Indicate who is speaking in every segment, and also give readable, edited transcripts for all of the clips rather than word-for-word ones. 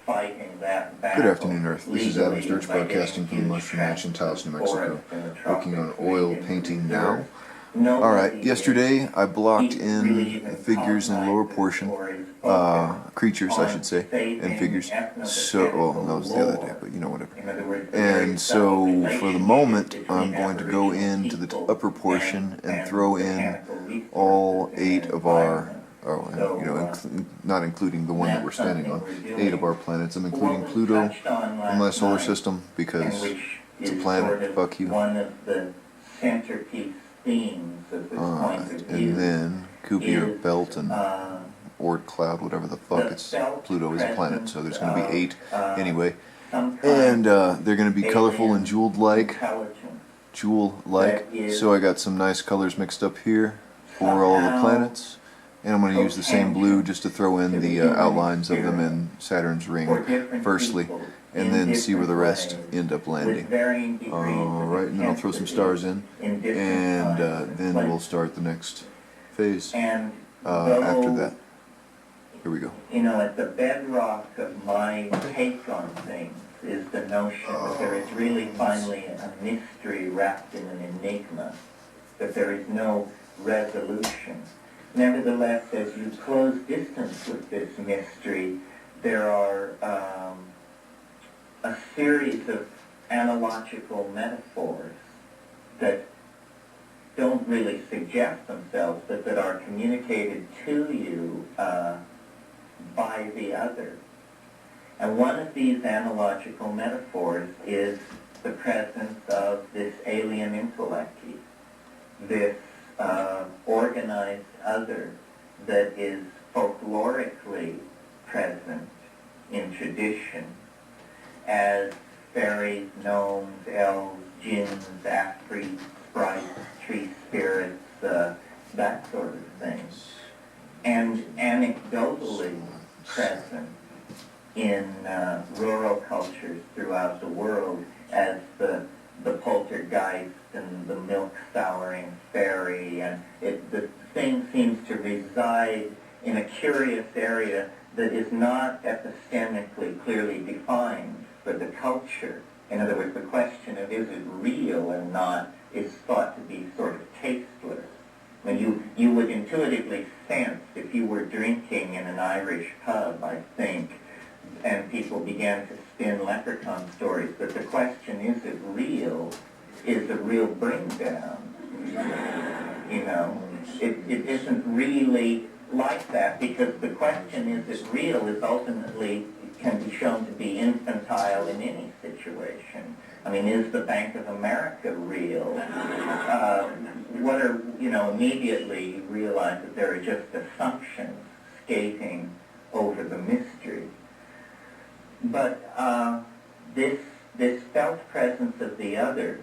Speaker 1: fighting that battle.
Speaker 2: Good afternoon, Earth. This is Adam Sturch broadcasting from the Mushroom Ranch in Taos, New Mexico, working on oil painting now. Alright, yesterday I blocked in the figures in the lower portion, creatures I should say, and figures, so, well that was the other day, but you know, whatever. And so for the moment I'm going to go into the upper portion and throw in all 8 of our, not including the one that we're standing on, 8 of our planets. I'm including Pluto in my solar system because it's a planet, fuck you. And then Cuvier Belt and Oort Cloud, whatever the fuck, it's Pluto is a planet, so there's going to be 8 anyway. And they're going to be colorful and jewel-like, so I got some nice colors mixed up here for all the planets. And I'm going to use the same blue just to throw in the outlines of them in Saturn's ring firstly, and then see where the rest end up landing. Alright, and then I'll throw some stars in, and then we'll start the next phase after that. Here we go.
Speaker 1: You know, at the bedrock of my take on things is the notion that there is really finally a mystery wrapped in an enigma, that there is no resolution. Nevertheless, as you close distance with this mystery, there are a series of analogical metaphors that don't really suggest themselves, but that are communicated to you by the other. And one of these analogical metaphors is the presence of this alien intellect, this organized other that is folklorically present in tradition as fairies, gnomes, elves, jinns, afrits, sprites, tree spirits, that sort of thing. And anecdotally present in rural cultures throughout the world as the poltergeist and the milk-souring fairy, and the thing seems to reside in a curious area that is not epistemically clearly defined for the culture. In other words, the question of is it real or not is thought to be sort of tasteless. I mean, you would intuitively sense if you were drinking in an Irish pub, I think, and people began to spin leprechaun stories, but the question, is it real, is a real bring down. You know, it isn't really like that, because the question, is it real, is ultimately can be shown to be infantile in any situation. I mean, is the Bank of America real? Immediately you realize that there are just assumptions skating over the mystery. But this felt presence of the other,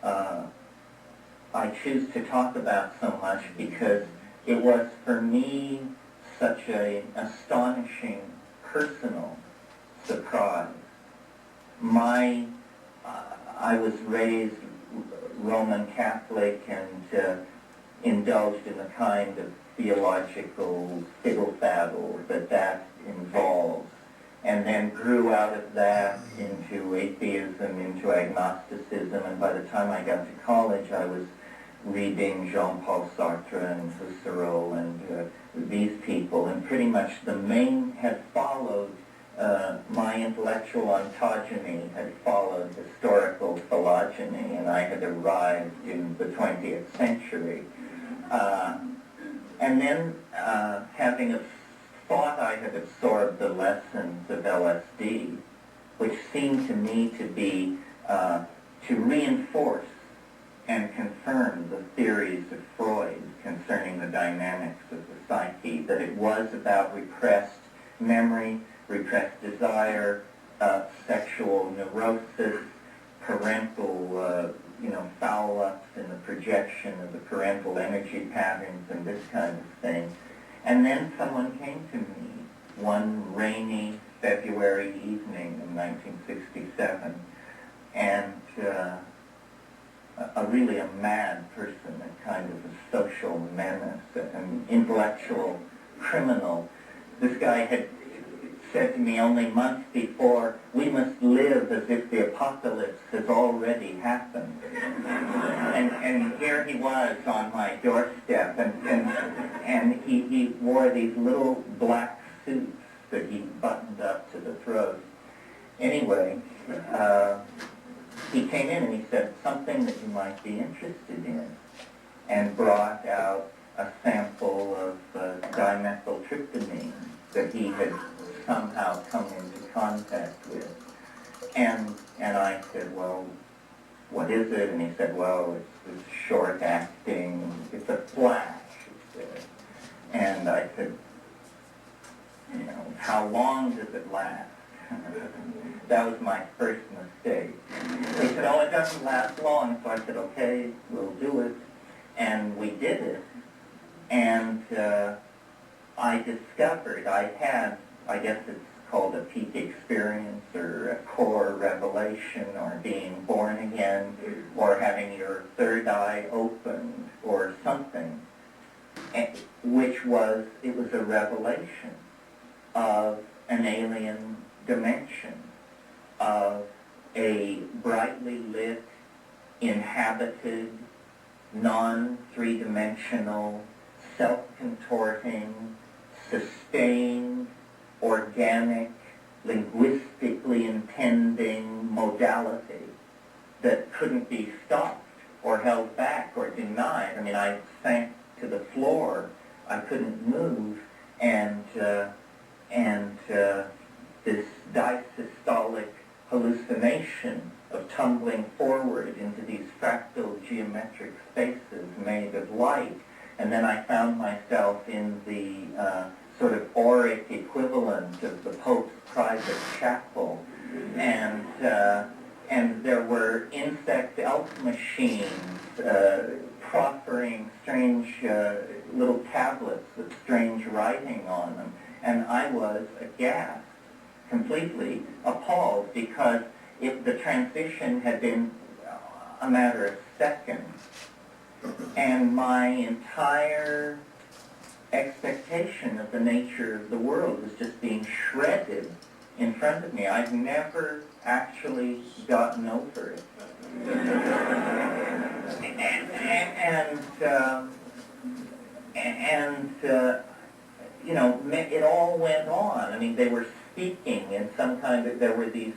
Speaker 1: I choose to talk about so much because it was for me such an astonishing personal surprise. I was raised Roman Catholic and indulged in the kind of theological fiddle-faddle that involves, and then grew out of that into atheism, into agnosticism, and by the time I got to college I was reading Jean-Paul Sartre and Husserl and these people, and pretty much the main had followed my intellectual ontogeny had followed historical phylogeny, and I had arrived in the 20th century. And then, having thought I had absorbed the lessons of LSD, which seemed to me to be to reinforce and confirm the theories of Freud concerning the dynamics of the psyche, that it was about repressed memory, repressed desire, sexual neurosis, parental, foul-ups in the projection of the parental energy patterns and this kind of thing. And then someone came to me one rainy February evening in 1967, and really a mad person, a kind of a social menace, an intellectual criminal. This guy had said to me only months before, "We must live as if the apocalypse has already happened." And here he was on my doorstep, and he wore these little black suits that he buttoned up to the throat. Anyway, he came in and he said, "Something that you might be interested in," and brought out a sample of dimethyltryptamine that he had somehow come into contact with. And I said, "Well, what is it?" And he said, "Well, it's short acting, it's a flash," he said. And I said, "How long does it last?" That was my first mistake. He said, "Oh, it doesn't last long." So I said, "Okay, we'll do it." And we did it. And I discovered I had, I guess it's called a peak experience or a core revelation or being born again or having your third eye opened or something, which was, it was a revelation of an alien dimension, of a brightly lit, inhabited, non-three-dimensional, self-contorting, sustained, organic, linguistically intending modality that couldn't be stopped or held back or denied. I mean, I sank to the floor. I couldn't move, and this disystolic hallucination of tumbling forward into these fractal geometric spaces made of light. And then I found myself in the sort of auric equivalent of the Pope's private chapel. And there were insect elf machines proffering strange little tablets with strange writing on them. And I was aghast, completely appalled, because the transition had been a matter of seconds. And my entire expectation of the nature of the world was just being shredded in front of me. I've never actually gotten over it. It all went on. I mean, they were speaking in some kind of, there were these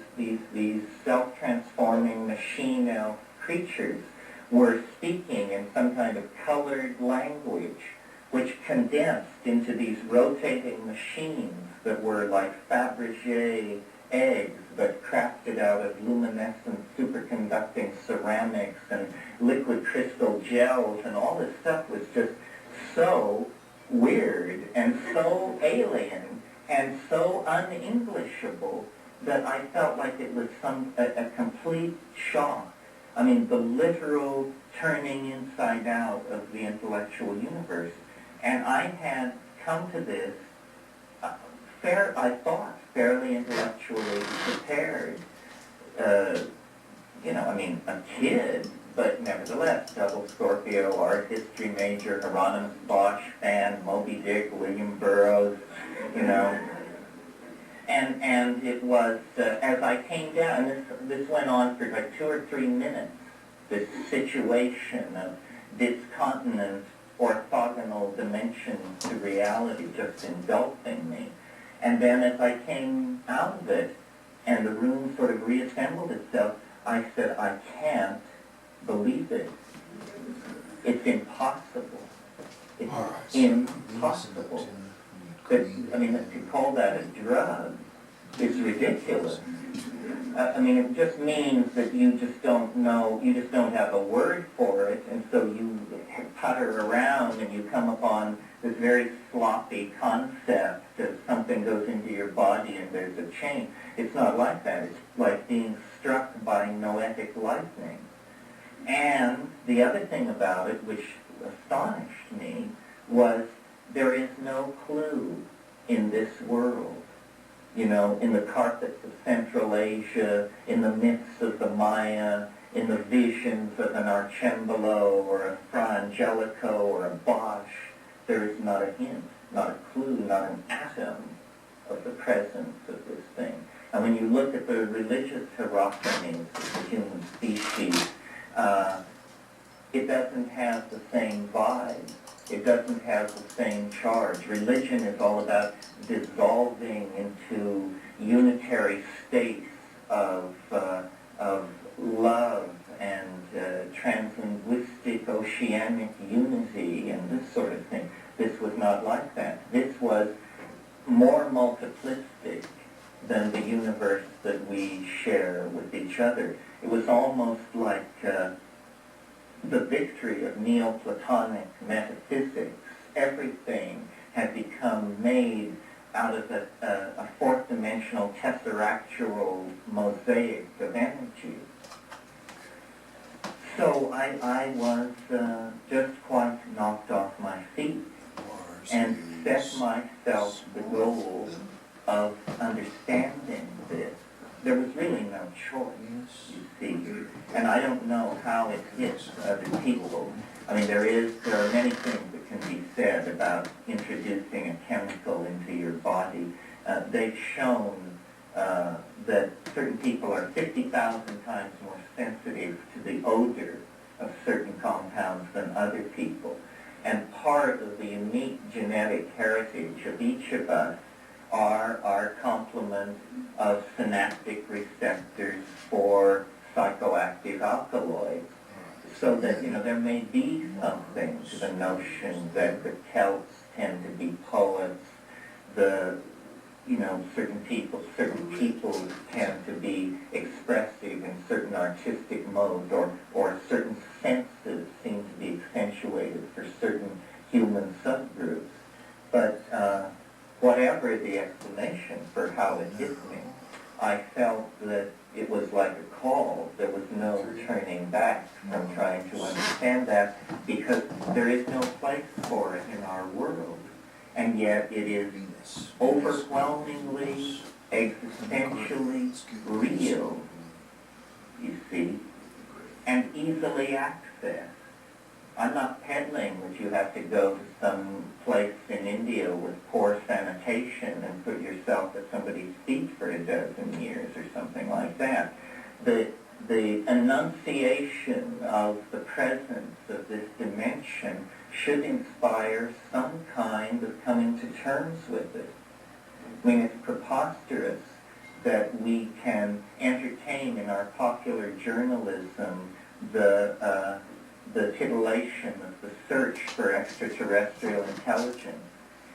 Speaker 1: self-transforming machine elf creatures were speaking in some kind of colored language, which condensed into these rotating machines that were like Fabergé eggs, but crafted out of luminescent superconducting ceramics and liquid crystal gels, and all this stuff was just so weird and so alien and so un-Englishable that I felt like it was a complete shock. I mean, the literal turning inside out of the intellectual universe. And I had come to this, I thought, fairly intellectually prepared. A kid, but nevertheless, double Scorpio, art history major, Hieronymus Bosch fan, Moby Dick, William Burroughs, And it was, as I came down, and this went on for like 2 or 3 minutes, this situation of discontinent orthogonal dimensions to reality just engulfing me. And then as I came out of it, and the room sort of reassembled itself, I said, I can't believe it. It's impossible. It's impossible. To call that a drug is ridiculous. It just means that you just don't know, you just don't have a word for it, and so you putter around and you come upon this very sloppy concept that something goes into your body and there's a change. It's not like that. It's like being struck by noetic lightning. And the other thing about it, which astonished me, was there is no clue in this world. In the carpets of Central Asia, in the myths of the Maya, in the visions of an Arcembalo or a Fra Angelico or a Bosch, there is not a hint, not a clue, not an atom of the presence of this thing. And when you look at the religious hierarchies of the human species, it doesn't have the same vibe. It doesn't have the same charge. Religion is all about dissolving into unitary states of love and translinguistic oceanic unity and this sort of thing. This was not like that. This was more multiplistic than the universe that we share with each other. It was almost like the victory of Neoplatonic metaphysics. Everything had become made out of a fourth-dimensional tessaractual mosaic of energy. So I was just quite knocked off my feet and set myself the goal of understanding this. There was really no choice, you see, and I don't know how it hits other people. I mean, there are many things that can be said about introducing a chemical into your body. They've shown that certain people are 50,000 times more sensitive to the odor of certain compounds than other people. And part of the unique genetic heritage of each of us are our complement of synaptic receptors for psychoactive alkaloids. So that, there may be something to the notion that the Celts tend to be poets, certain people tend to be expressive in certain artistic modes, or certain senses seem to be accentuated for certain human subgroups. But whatever the explanation for how it hit me, I felt that it was like a call. There was no turning back from trying to understand that, because there is no place for it in our world. And yet it is overwhelmingly, existentially real, you see, and easily accessed. I'm not peddling that you have to go to some place in India with poor sanitation and put yourself at somebody's feet for a dozen years or something like that. The enunciation of the presence of this dimension should inspire some kind of coming to terms with it. I mean, it's preposterous that we can entertain in our popular journalism the titillation of the search for extraterrestrial intelligence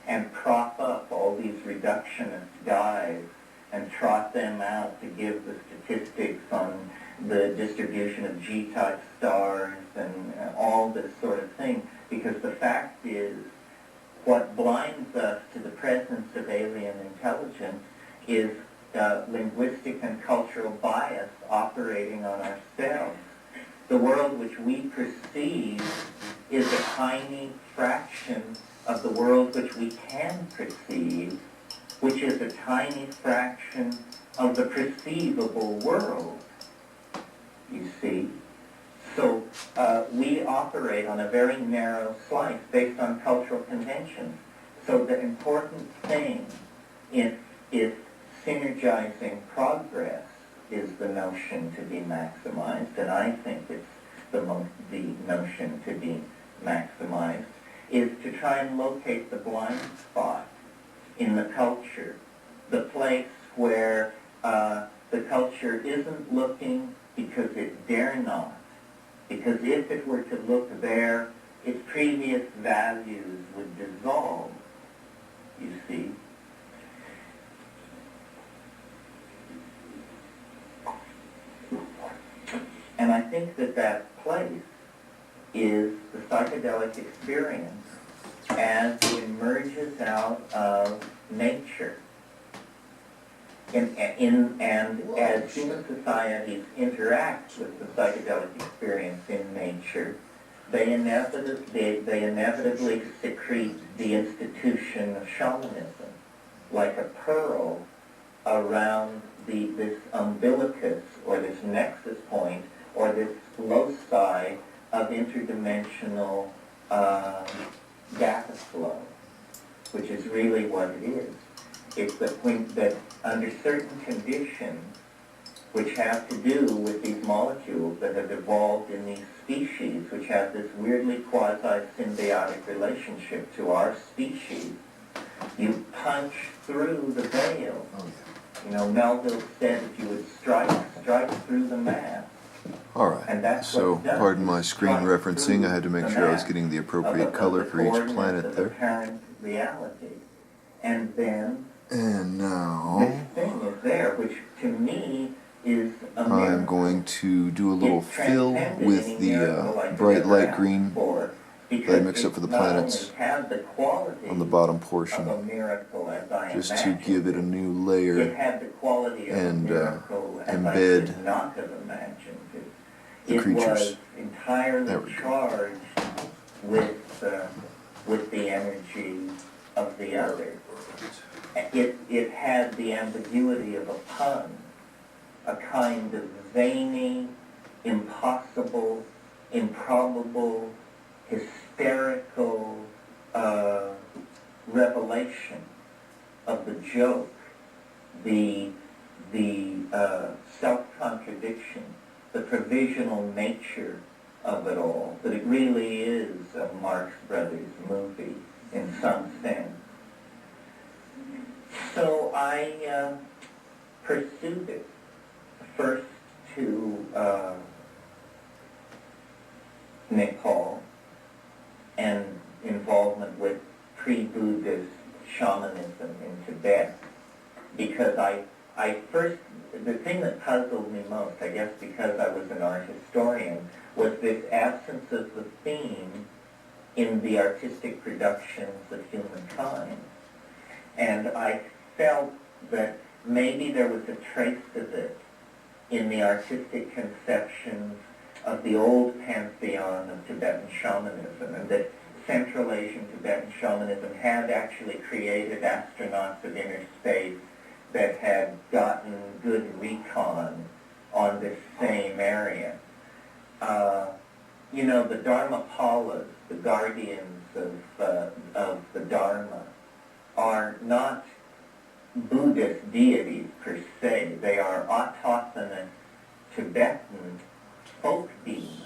Speaker 1: and prop up all these reductionist guys and trot them out to give the statistics on the distribution of G-type stars and all this sort of thing, because the fact is, what blinds us to the presence of alien intelligence is linguistic and cultural bias operating on ourselves. The world which we perceive is a tiny fraction of the world which we can perceive, which is a tiny fraction of the perceivable world, you see. So we operate on a very narrow slice based on cultural conventions. So the important thing, if synergizing progress is the notion to be maximized, and I think it's the notion to be maximized, is to try and locate the blind spot in the culture, the place where the culture isn't looking because it dare not, because if it were to look there, its previous values would dissolve, you see. And I think that place is the psychedelic experience as it emerges out of nature. And as human societies interact with the psychedelic experience in nature, they inevitably secrete the institution of shamanism, like a pearl around this umbilicus, or this nexus point, or this loci of interdimensional data flow, which is really what it is. It's that under certain conditions, which have to do with these molecules that have evolved in these species, which have this weirdly quasi-symbiotic relationship to our species, you punch through the veil.
Speaker 2: Oh, yeah.
Speaker 1: You know, Melville said if you would strike through the mask.
Speaker 2: Alright, so pardon my screen referencing, I had to make sure I was getting the appropriate color for each planet there.
Speaker 1: Apparent reality. And then
Speaker 2: and now
Speaker 1: this thing is there, which to me is a miracle.
Speaker 2: I'm going to do a little fill with the bright light green that I mixed up for the planets on the bottom portion, just to give it a new layer and embed the creatures.
Speaker 1: It was entirely charged with the energy of the other. It had the ambiguity of a pun, a kind of zany, impossible, improbable, hysterical revelation of the joke, the self-contradiction, the provisional nature of it all, that it really is a Marx Brothers movie in some sense. So I pursued it first to Nepal and involvement with pre-Buddhist shamanism in Tibet, because the thing that puzzled me most, I guess because I was an art historian, was this absence of the theme in the artistic productions of humankind. And I felt that maybe there was a trace of it in the artistic conceptions of the old pantheon of Tibetan shamanism, and that Central Asian Tibetan shamanism had actually created astronauts of inner space that had gotten good recon on this same area. You know, the Dharmapalas, the guardians of the Dharma, are not Buddhist deities per se. They are autochthonous Tibetan folk demons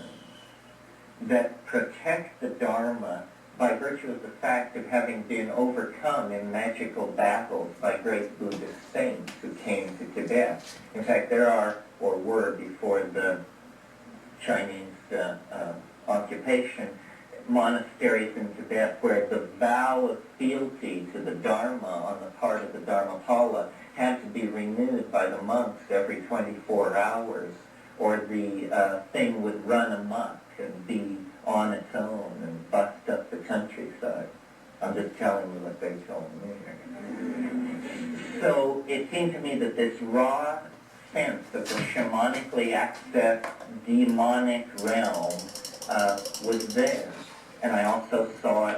Speaker 1: that protect the Dharma by virtue of the fact of having been overcome in magical battles by great Buddhist saints who came to Tibet. In fact, there are, or were before the Chinese occupation, monasteries in Tibet where the vow of fealty to the Dharma on the part of the Dharmapala had to be renewed by the monks every 24 hours, or the thing would run amok and be on its own and bust up the countryside. I'm just telling you what they told me. So it seemed to me that this raw sense of the shamanically accessed demonic realm was there. And I also saw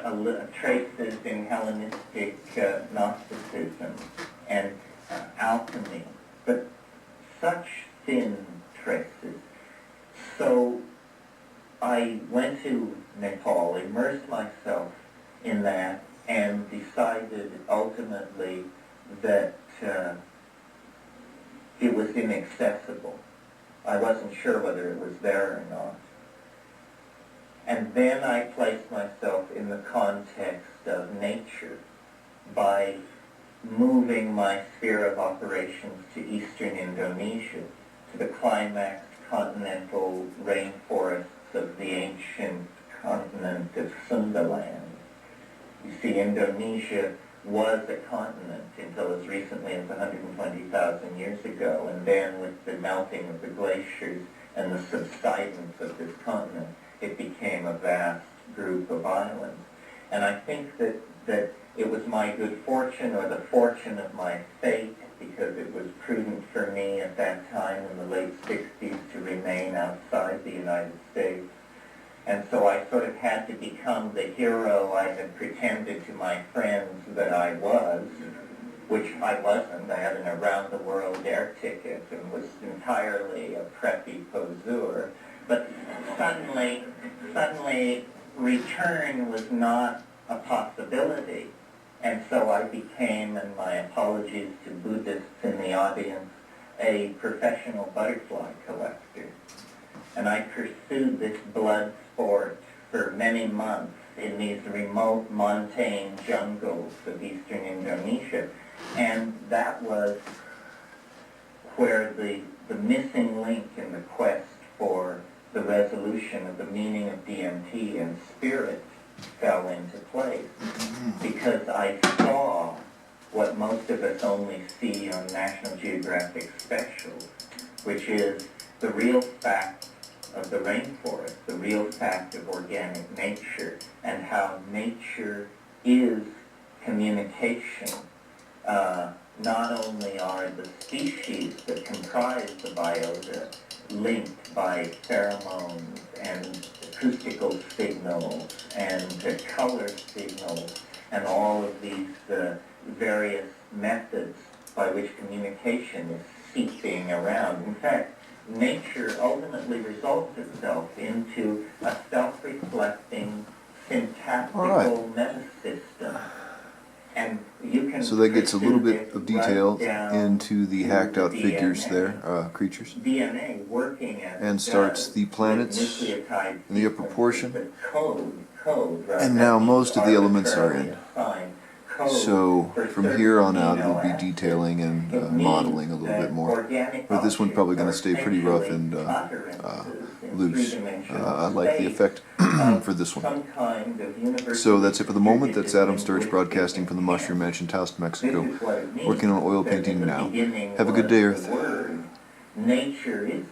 Speaker 1: traces in Hellenistic Gnosticism and alchemy, but such thin traces. So I went to Nepal, immersed myself in that, and decided ultimately that it was inaccessible. I wasn't sure whether it was there or not. And then I placed myself in the context of nature by moving my sphere of operations to eastern Indonesia, to the climaxed continental rainforests of the ancient continent of Sundaland. You see, Indonesia was a continent until as recently as 120,000 years ago, and then with the melting of the glaciers and the subsidence of this continent, it became a vast group of islands. And I think that it was my good fortune, or the fortune of my fate, because it was prudent for me at that time in the late 60s to remain outside the United States. And so I sort of had to become the hero I had pretended to my friends that I was, which I wasn't. I had an around-the-world air ticket and was entirely a preppy poseur. But suddenly return was not a possibility. And so I became, and my apologies to Buddhists in the audience, a professional butterfly collector. And I pursued this blood sport for many months in these remote montane jungles of eastern Indonesia. And that was where the missing link in the quest for the resolution of the meaning of DMT and spirit fell into place. Because I saw what most of us only see on National Geographic specials, which is the real fact of the rainforest, the real fact of organic nature, and how nature is communication. Not only are the species that comprise the biota linked by pheromones and acoustical signals and color signals and all of these various methods by which communication is seeping around. In fact, nature ultimately resolves itself into a self-reflecting syntactical metasystem. And you can
Speaker 2: so that gets a little bit of detail into the hacked out figures there, creatures.
Speaker 1: DNA working as
Speaker 2: and starts the planets in the upper portion. And now most of the elements are in. So from here on out it'll be detailing and modeling a little bit more. But this one's probably going to stay pretty rough and loose. I like the effect for this one. So that's it for the moment. That's Adam Sturch broadcasting from the Mushroom Mansion, Taos, Mexico, working on oil painting now. Have a good day, Earth.
Speaker 1: Nature is